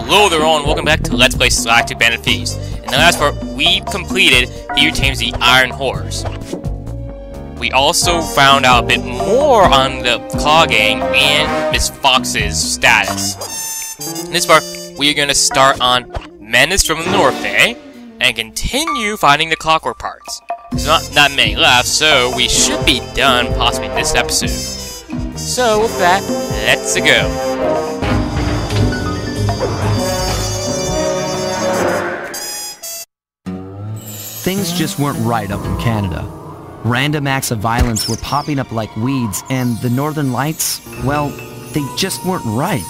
hello there all, and welcome back to Let's Play Galactic Band of Thieves. In the last part, we completed He Who Tames the Iron Horse. We also found out a bit more on the Claw Gang and Miss Fox's status. In this part, we are going to start on Menace from the North Bay, and continue finding the clockwork parts. There's not that many left, so we should be done possibly in this episode. So with that, let's go. Things just weren't right up in Canada. Random acts of violence were popping up like weeds, and the Northern Lights, well, they just weren't right.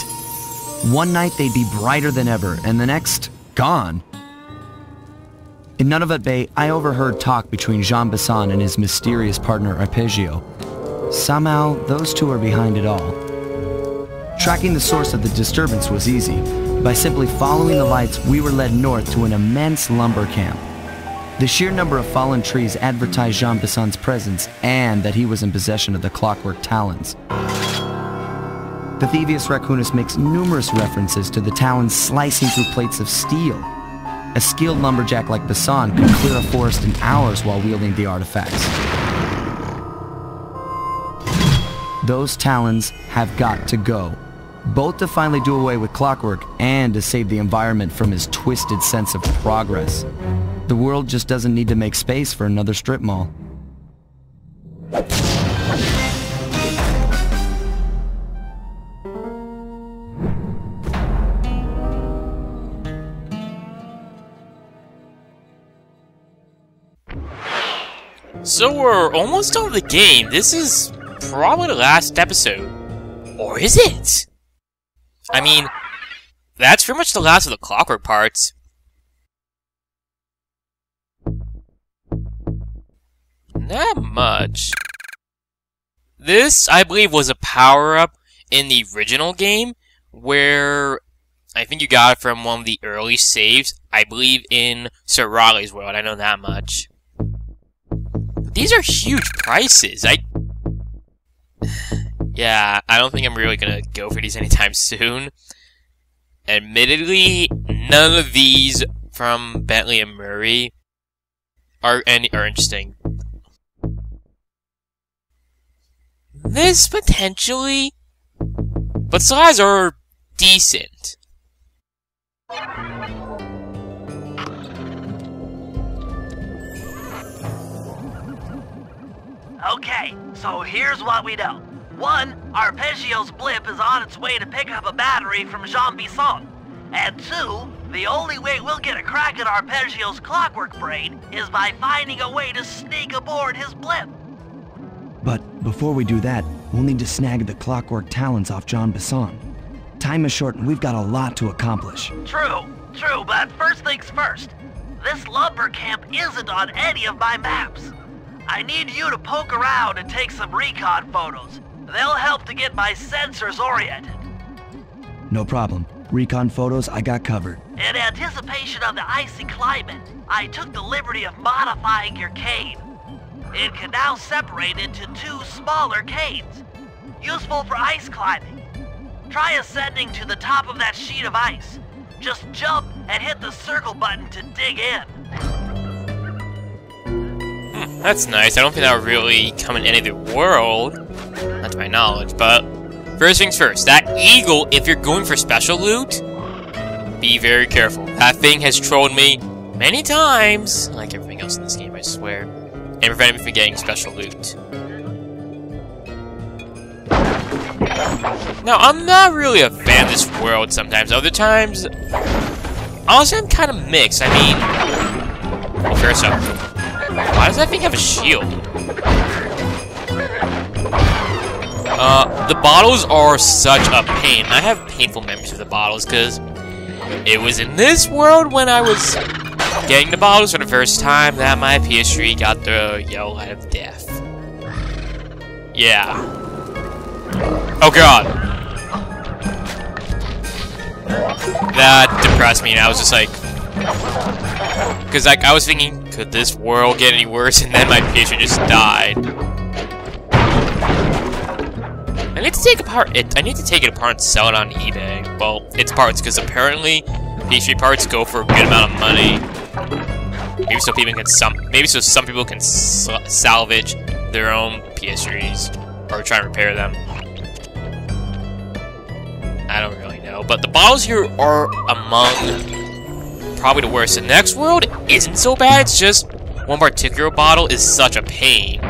One night they'd be brighter than ever, and the next, gone. In Nunavut Bay, I overheard talk between Jean Besson and his mysterious partner Arpeggio. Somehow, those two are behind it all. Tracking the source of the disturbance was easy. By simply following the lights, we were led north to an immense lumber camp. The sheer number of fallen trees advertised Jean Besson's presence and that he was in possession of the clockwork talons. The Thievius Raccoonus makes numerous references to the talons slicing through plates of steel. A skilled lumberjack like Besson could clear a forest in hours while wielding the artifacts. Those talons have got to go, both to finally do away with clockwork and to save the environment from his twisted sense of progress. The world just doesn't need to make space for another strip mall. So we're almost done with the game. This is probably the last episode. Or is it? I mean, that's pretty much the last of the clockwork parts. Not much. This, I believe, was a power-up in the original game, where I think you got it from one of the early saves. I believe in Sir Raleigh's world, I know that much. But these are huge prices. Yeah, I don't think I'm really gonna go for these anytime soon. Admittedly, none of these from Bentley and Murray are interesting. This potentially, but size are decent. Okay, so here's what we know. 1, Arpeggio's blip is on its way to pick up a battery from Jean Besson. And 2, the only way we'll get a crack at Arpeggio's clockwork brain is by finding a way to sneak aboard his blip. But before we do that, we'll need to snag the clockwork talons off Jean Besson. Time is short and we've got a lot to accomplish. True, but first things first. This lumber camp isn't on any of my maps. I need you to poke around and take some recon photos. They'll help to get my sensors oriented. No problem. Recon photos I got covered. In anticipation of the icy climate, I took the liberty of modifying your cane. It can now separate into 2 smaller canes, useful for ice climbing. Try ascending to the top of that sheet of ice. Just jump and hit the circle button to dig in. That's nice. I don't think that would really come in any of the world, not to my knowledge, but first things first, that eagle, if you're going for special loot, be very careful. That thing has trolled me many times, like everything else in this game, I swear, and prevented me from getting special loot. Now, I'm not really a fan of this world sometimes. Other times, honestly, I'm kind of mixed. I mean, well, first up, why does that thing have a shield? The bottles are such a pain. I have painful memories of the bottles, because it was in this world when I was getting the bottles for the first time that my PS3 got the yellow light of death. Yeah. Oh god. That depressed me, and I was just like... Because like, I was thinking, could this world get any worse? And then my PS3 just died. And I need to take apart it. I need to take it apart and sell it on eBay. Well, it's parts because apparently PS3 parts go for a good amount of money. Maybe so people can some people can salvage their own PS3s or try and repair them. I don't really know, but the bottles here are among probably the worst. The next world isn't so bad. It's just one particular bottle is such a pain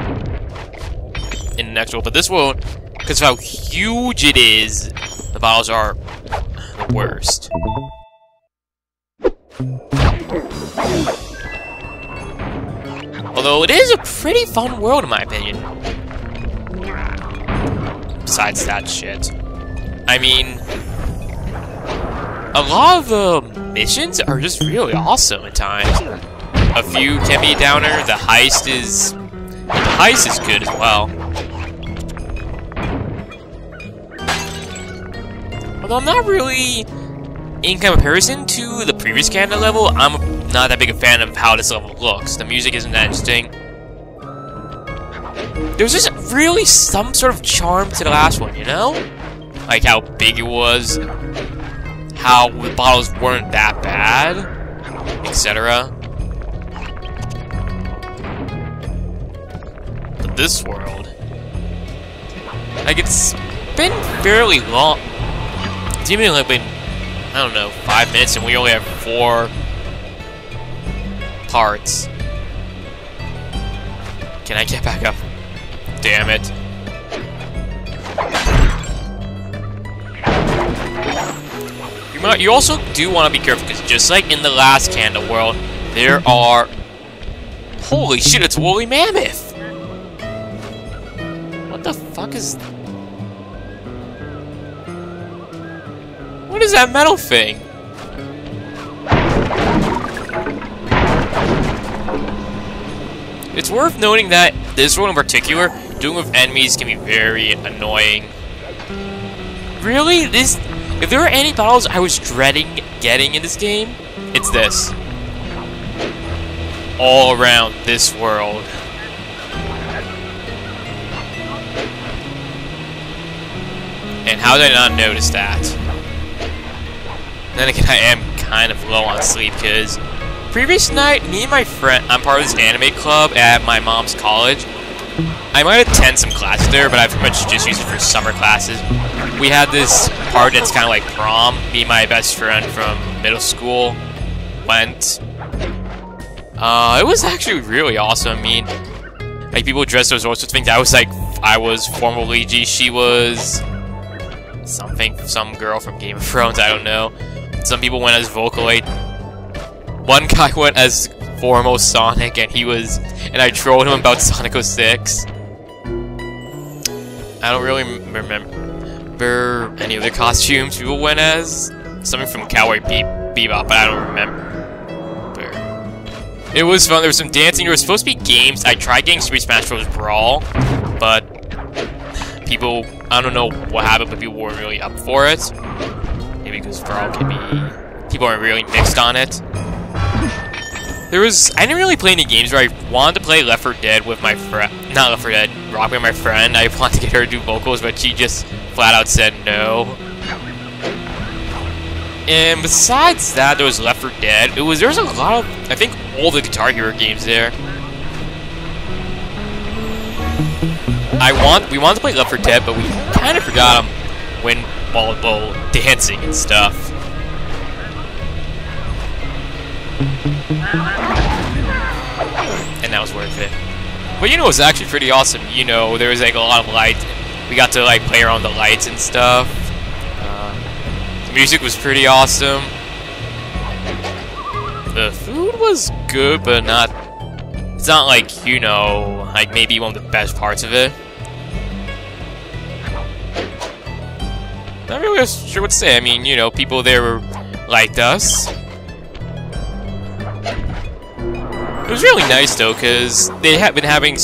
in the next world, but this world, because of how huge it is, the bottles are the worst. Although it is a pretty fun world in my opinion. Besides that shit. I mean, a lot of the missions are just really awesome at times. A few can be a downer. The heist is good as well. Although I'm not really, in comparison to the previous Canada level, I'm not that big a fan of how this level looks. The music isn't that interesting. There's just really some sort of charm to the last one, you know? Like how big it was, how the bottles weren't that bad, etc. But this world, like, it's been fairly long. It's even like been, I don't know, 5 minutes, and we only have 4 parts. Can I get back up? Damn it. You also do want to be careful, because just like in the last Canada world, there are... Holy shit, it's woolly mammoth! What the fuck is... What is that metal thing? It's worth noting that this one in particular, dealing with enemies can be very annoying. Really? If there are any battles I was dreading getting in this game, it's this. All around this world. And how did I not notice that? Then again, I am kind of low on sleep, because previous night, me and my friend, I'm part of this anime club at my mom's college. I might attend some classes there, but I pretty much just use it for summer classes. We had this part that's kind of like prom. Me and my best friend from middle school went. It was actually really awesome. I mean, like, people dressed as all sorts of things. I was formal Luigi. She was some girl from Game of Thrones. I don't know. Some people went as Vocaloid. One guy went as formal Sonic, and I trolled him about Sonic 06. I don't really remember any other costumes people went as. Something from Cowboy Bebop, but I don't remember. It was fun. There was some dancing. There was supposed to be games. I tried getting Super Smash Bros. Brawl, but people, I don't know what happened, but people weren't really up for it. Maybe because Brawl can be... People aren't really mixed on it. I didn't really play any games where I wanted to play Left 4 Dead with my friend. Not Left 4 Dead, Rock with my friend. I wanted to get her to do vocals, but she just flat out said no. And besides that, there was Left 4 Dead. There was a lot of, I think, all the Guitar Hero games there. We wanted to play Left 4 Dead, but we kind of forgot them when volleyball dancing and stuff. And that was worth it. But you know, it was actually pretty awesome. You know, there was like a lot of lights. We got to like play around the lights and stuff. The music was pretty awesome. The food was good, but it's not like, you know, like maybe one of the best parts of it. Not really sure what to say. I mean, you know, people there liked us. It was really nice though, because they had been having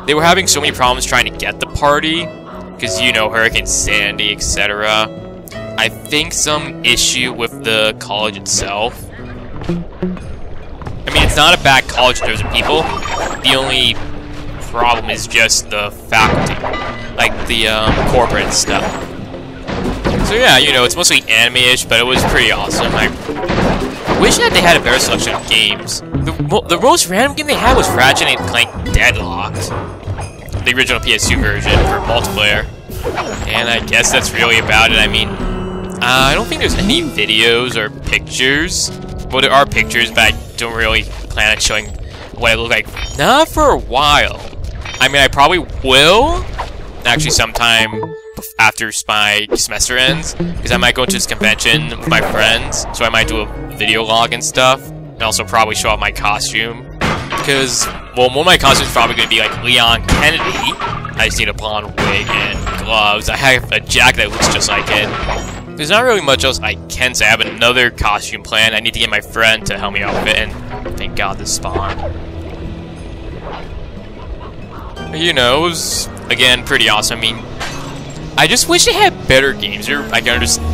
they were having so many problems trying to get the party, because, you know, Hurricane Sandy, etc. I think some issue with the college itself. I mean, it's not a bad college in terms of people. The only problem is just the faculty, like the corporate stuff. So yeah, you know, it's mostly anime-ish, but it was pretty awesome. I wish that they had a better selection of games. The most random game they had was Ratchet & Clank Deadlocked, the original PS2 version for multiplayer. And I guess that's really about it. I mean, I don't think there's any videos or pictures. Well, there are pictures, but I don't really plan on showing what I look like. Not for a while. I mean, I probably will, actually, sometime after my semester ends, because I might go to this convention with my friends, so I might do a video log and stuff, and also probably show off my costume. Because, well, one of my costumes is probably going to be like Leon Kennedy. I just need a blonde wig and gloves. I have a jacket that looks just like it. There's not really much else I can say. I have another costume plan. I need to get my friend to help me out with it, and thank God this spawned. You know, it was, again, pretty awesome. I mean, I just wish they had better games. I can understand.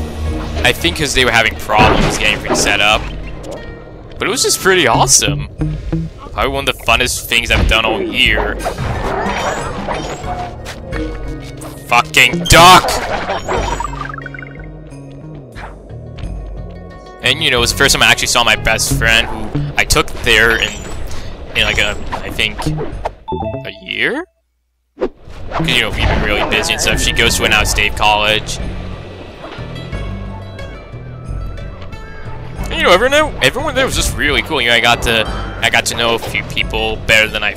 I think because they were having problems getting everything set up. But it was just pretty awesome. Probably one of the funnest things I've done all year. Fucking duck! And you know, it was the first time I actually saw my best friend, who I took there in like I think, a year? Because, you know, we've been really busy and stuff. She goes to an out-of-state college. And, you know, everyone there was just really cool. You know, I got to know a few people better than I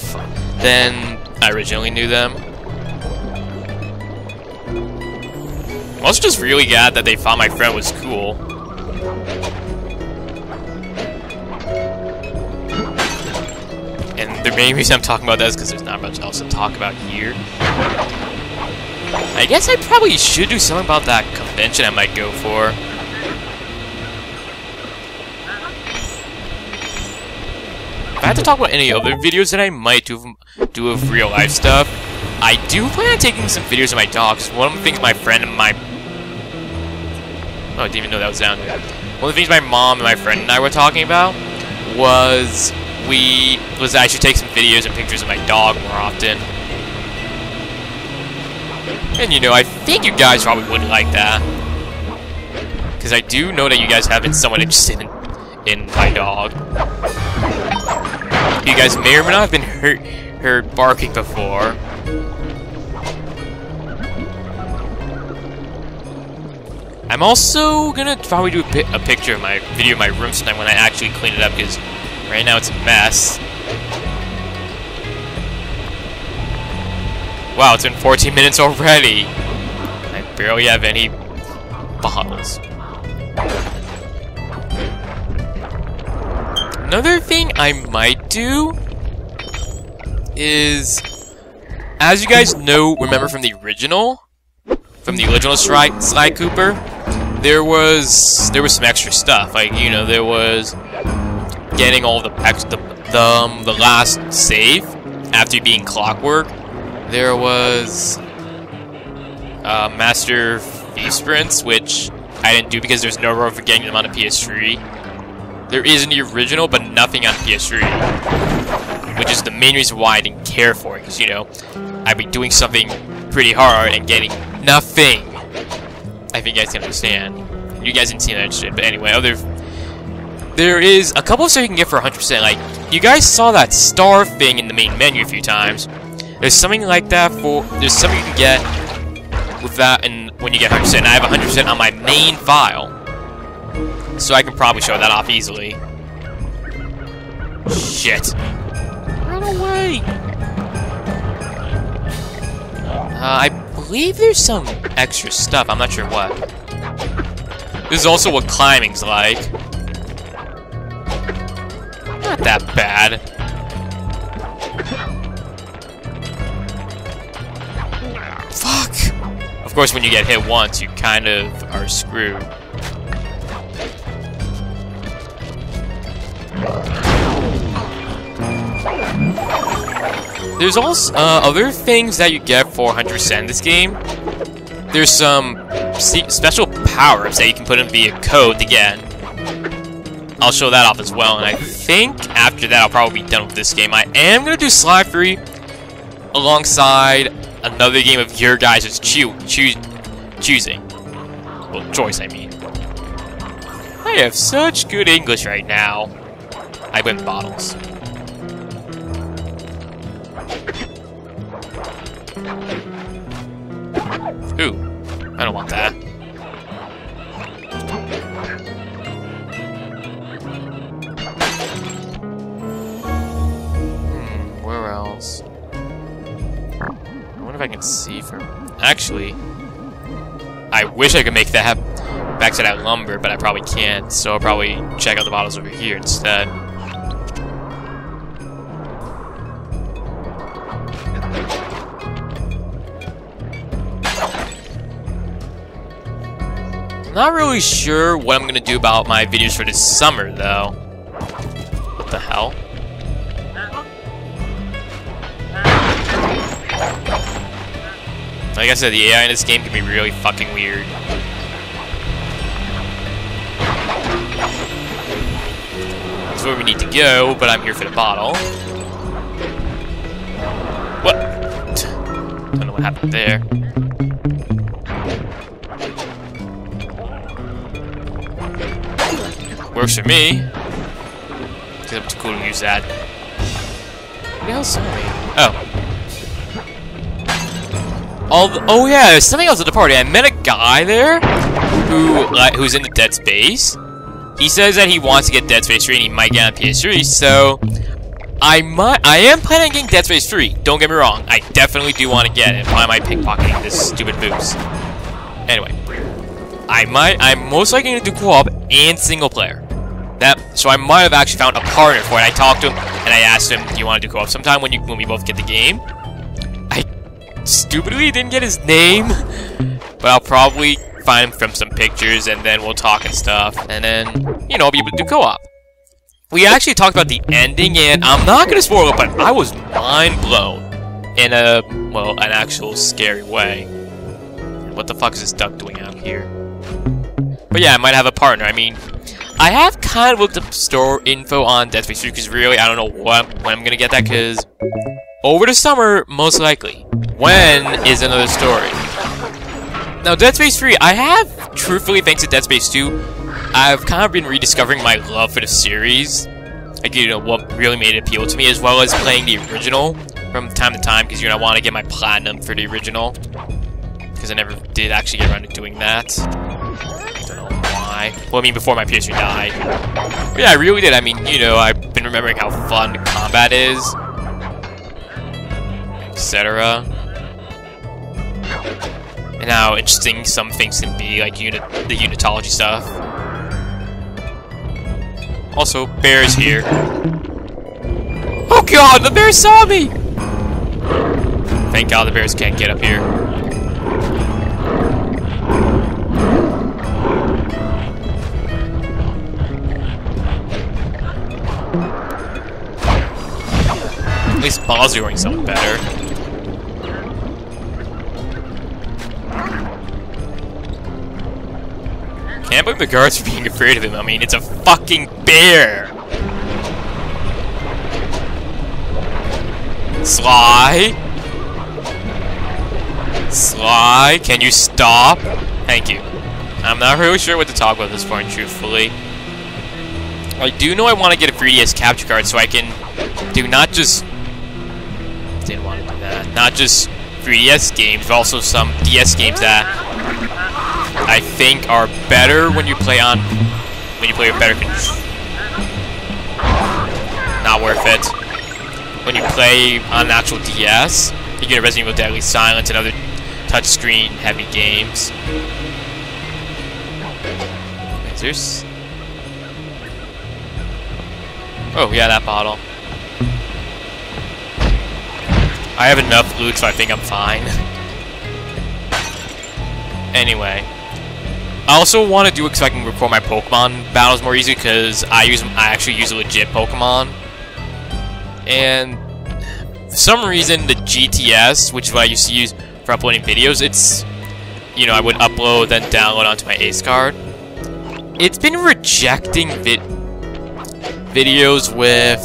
originally knew them. I'm also just really glad that they thought my friend was cool. And the main reason I'm talking about that is because there's not much else to talk about here. I guess I probably should do something about that convention I might go for. If I had to talk about any other videos that I might do of real life stuff, I do plan on taking some videos of my dogs. One of the things my friend and my... Oh, I didn't even know that was down there. One of the things my mom and my friend and I were talking about was I should take some videos and pictures of my dog more often. And you know, I think you guys probably would like that. Because I do know that you guys have been somewhat interested in my dog. You guys may or may not have been heard barking before. I'm also gonna probably do a picture of my video of my room sometime when I actually clean it up, because right now it's a mess. Wow, it's been 14 minutes already. I barely have any bottles. Another thing I might do is, as you guys remember from the original Sly Cooper, there was some extra stuff. Like, you know, there was getting all the last save after being Clockwork. There was Master Thief Sprints, which I didn't do because there's no room for getting them on a PS3. There is in the original, but nothing on PS3, which is the main reason why I didn't care for it. Because, you know, I'd be doing something pretty hard and getting nothing. I think you guys can understand. You guys didn't see that shit, but anyway, there is a couple of stuff you can get for 100%. Like, you guys saw that star thing in the main menu a few times. There's something like that there's something you can get with that, and when you get 100%, and I have 100% on my main file, so I can probably show that off easily. Shit! Run away! I believe there's some extra stuff. I'm not sure what. This is also what climbing's like. Not that bad. Fuck! Of course, when you get hit once, you kind of are screwed. There's also other things that you get for 100% in this game. There's some special power-ups that you can put in via code to get. I'll show that off as well, and I think after that I'll probably be done with this game. I am going to do Sly Free alongside another game of your guys' choosing. Well, choice, I mean. I have such good English right now. I win bottles. Ooh, I don't want that. Where else? I wonder if I can see from... Actually, I wish I could make that back to that lumber, but I probably can't, so I'll probably check out the bottles over here instead. Not really sure what I'm gonna do about my videos for this summer, though. What the hell? Like I said, the AI in this game can be really fucking weird. That's where we need to go, but I'm here for the bottle. What? Don't know what happened there. Works for me. Because I'm too cool to use that. What else saw me? Oh yeah, there's something else at the party. I met a guy there who's into Dead Space. He says that he wants to get Dead Space 3 and he might get on PS3, so I am planning on getting Dead Space 3. Don't get me wrong. I definitely do want to get it. Why am I pickpocketing this stupid boost? Anyway. I'm most likely going to do co-op and single player. So I might have actually found a partner for it. I talked to him and I asked him, "Do you want to do co-op sometime when we both get the game?" I stupidly didn't get his name, but I'll probably find him from some pictures and then we'll talk and stuff, and then I'll be able to do co-op. We actually talked about the ending, and I'm not gonna spoil it, but I was mind blown in an actual scary way. What the fuck is this duck doing out here? But yeah, I might have a partner. I mean, I have kind of looked up store info on Dead Space 3 because really, I don't know when I'm gonna get that, because over the summer, most likely. When is another story. Now, Dead Space 3, I have, truthfully, thanks to Dead Space 2, I've kind of been rediscovering my love for the series. Like, what really made it appeal to me, as well as playing the original from time to time, because, I want to get my platinum for the original. Because I never did actually get around to doing that. Don't know why. Well, I mean, before my PS3 died. But yeah, I really did. I mean, I've been remembering how fun the combat is. Etc. And how interesting some things can be, like the unitology stuff. Also, bear's here. Oh god, the bear saw me! Thank god the bears can't get up here. At least Ball's doing something better. Can't believe the guards are being afraid of him. I mean, it's a fucking bear! Sly? Sly, can you stop? Thank you. I'm not really sure what to talk about at this point, truthfully. I do know I want to get a 3DS capture card so I can do not just... Didn't want to do that. Not just 3DS games, but also some DS games that I think are better when you play with better controls. Not worth it. When you play on an actual DS, you get Resident Evil Deadly Silence and other touchscreen heavy games. Is there's... Oh yeah, that bottle. I have enough loot, so I think I'm fine. Anyway. I also want to do it so I can record my Pokemon battles more easily, because I actually use a legit Pokemon. And for some reason, the GTS, which is what I used to use for uploading videos, it's, I would upload, then download onto my Ace card. It's been rejecting videos with,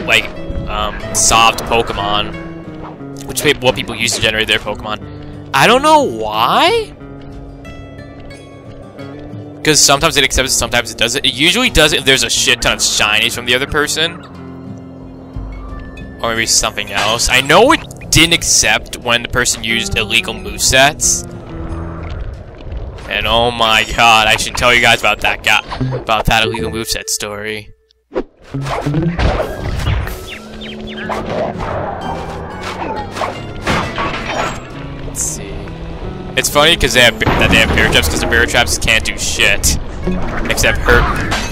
like, soft Pokemon. what people use to generate their Pokemon. I don't know why. Because sometimes it accepts it, sometimes it doesn't. It usually does it if there's a shit ton of shinies from the other person. Or maybe something else. I know it didn't accept when the person used illegal movesets. And oh my god, I should tell you guys about that illegal moveset story. Let's see. It's funny because they have bear traps, because the bear traps can't do shit except hurt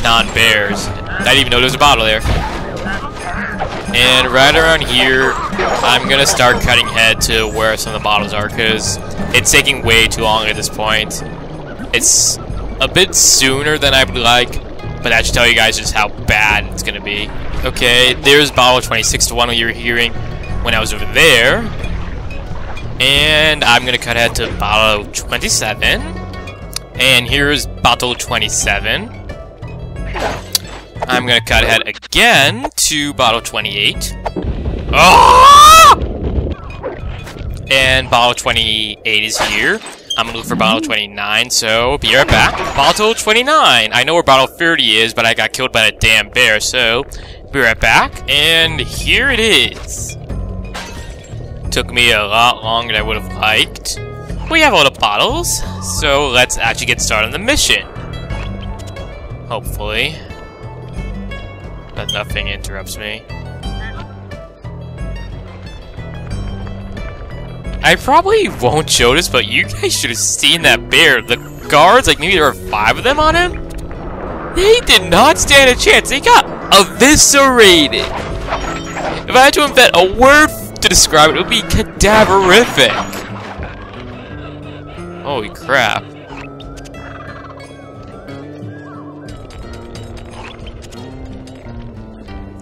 non-bears. I didn't even know there was a bottle there. And right around here, I'm gonna start cutting ahead to where some of the bottles are, because it's taking way too long at this point. It's a bit sooner than I would like, but that should tell you guys just how bad it's gonna be. Okay, there's bottle 26, the one you were hearing when I was over there. And I'm gonna cut ahead to bottle 27. And here's bottle 27. I'm gonna cut ahead again to bottle 28. Oh! And bottle 28 is here. I'm gonna look for bottle 29, so be right back. Bottle 29! I know where bottle 30 is, but I got killed by a damn bear, so be right back. And here it is. Took me a lot longer than I would have liked. We have all the bottles, so let's actually get started on the mission. Hopefully. That nothing interrupts me. I probably won't show this, but you guys should have seen that bear. The guards, like maybe there were 5 of them on him. They did not stand a chance. They got eviscerated. If I had to invent a word to describe it, it would be cadaverific. Holy crap.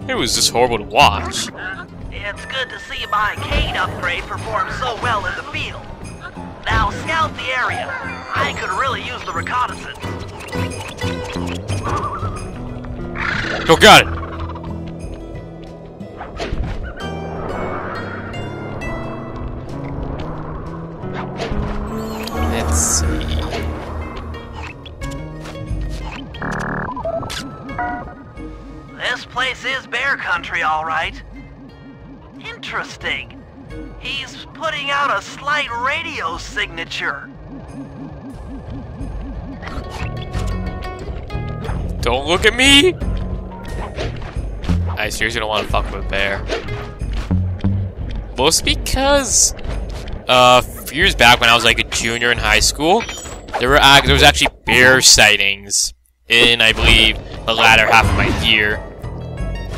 It was just horrible to watch. It's good to see my cane upgrade perform so well in the field. Now scout the area. I could really use the reconnaissance. Oh, got it. Let's see. This place is bear country, all right. Interesting. He's putting out a slight radio signature. Don't look at me! I seriously don't want to fuck with a bear. Mostly because a few years back when I was like a junior in high school, there was actually bear sightings in, I believe, the latter half of my year.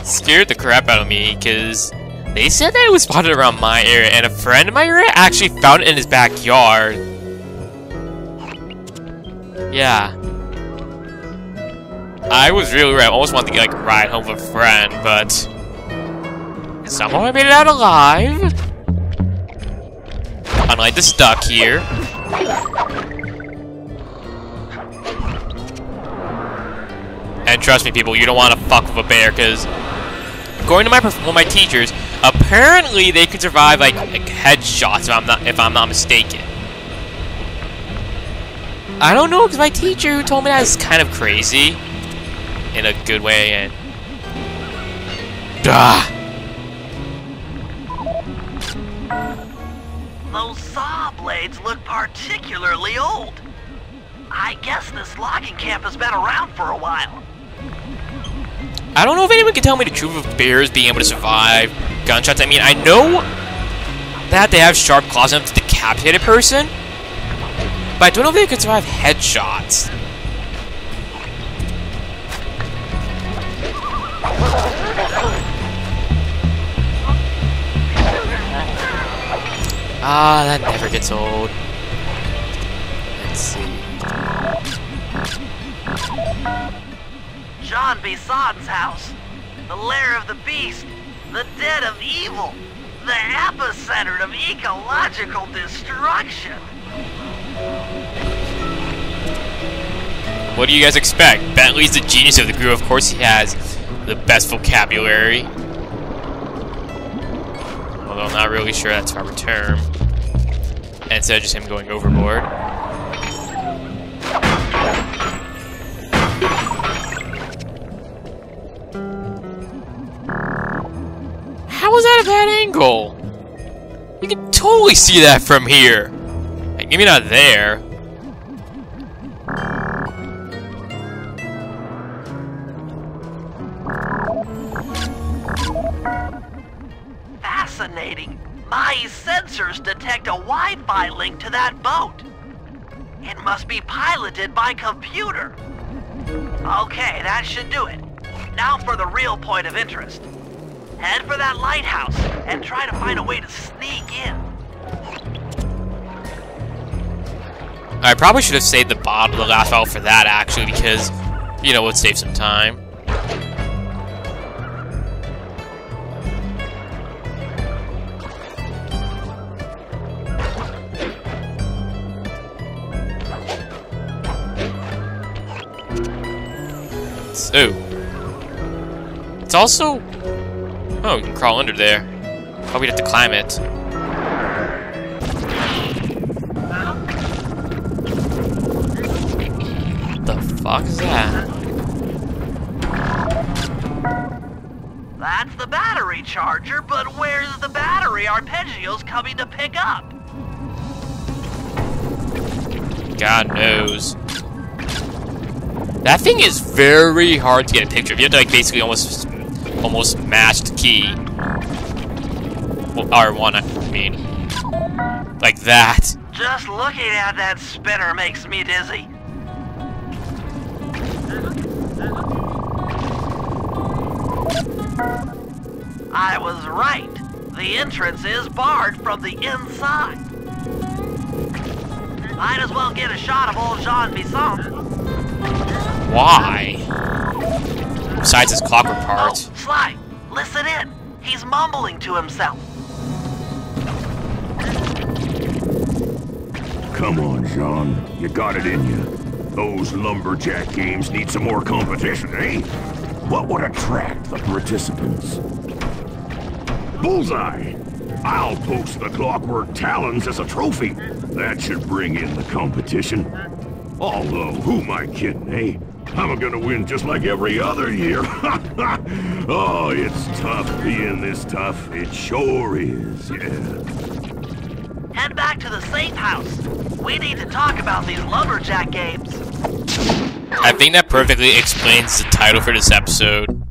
Scared the crap out of me because they said that it was spotted around my area, and a friend of my area actually found it in his backyard. Yeah. I was really worried. I almost wanted to get, like, a ride home with a friend, but somehow I made it out alive. Unlike the stuck here. And trust me, people, you don't want to fuck with a bear, because according to one of my teachers, apparently they can survive like headshots if I'm not mistaken. I don't know, because my teacher who told me that is kind of crazy. In a good way, and Those saw blades look particularly old. I guess this logging camp has been around for a while. I don't know if anyone can tell me the truth of bears being able to survive gunshots. I mean, I know that they have sharp claws enough to decapitate a person, but I don't know if they can survive headshots. Ah, that never gets old. Let's see. John Bison's house. The lair of the beast. The den of evil. The epicenter of ecological destruction. What do you guys expect? Bentley's the genius of the group. Of course he has the best vocabulary. Well, although I'm not really sure that's proper term. And instead of just him going overboard. How was that a bad angle? You can totally see that from here. Like, maybe not there. Fascinating. My sensors detect a Wi-Fi link to that boat. It must be piloted by computer. Okay, that should do it. Now for the real point of interest. Head for that lighthouse and try to find a way to sneak in. I probably should have saved the bottom of the last battle for that, actually, because, you know, it would save some time. Ooh. It's also... Oh, we can crawl under there. Oh, we'd have to climb it. What the fuck is that? That's the battery charger, but where's the battery Arpeggio's coming to pick up? God knows. That thing is very hard to get a picture of. You have to, like, basically almost match the key. Well, R1, I mean. Like that. Just looking at that spinner makes me dizzy. I was right. The entrance is barred from the inside. Might as well get a shot of old Jean Bisson. Why? Besides his clockwork part. Oh, Sly, listen in. He's mumbling to himself. Come on, Jean. You got it in you. Those lumberjack games need some more competition, eh? What would attract the participants? Bullseye! I'll post the clockwork talons as a trophy. That should bring in the competition. Although, who am I kidding, eh? I'm gonna win just like every other year. Oh, it's tough being this tough. It sure is, yeah. Head back to the safe house. We need to talk about these lumberjack games. I think that perfectly explains the title for this episode.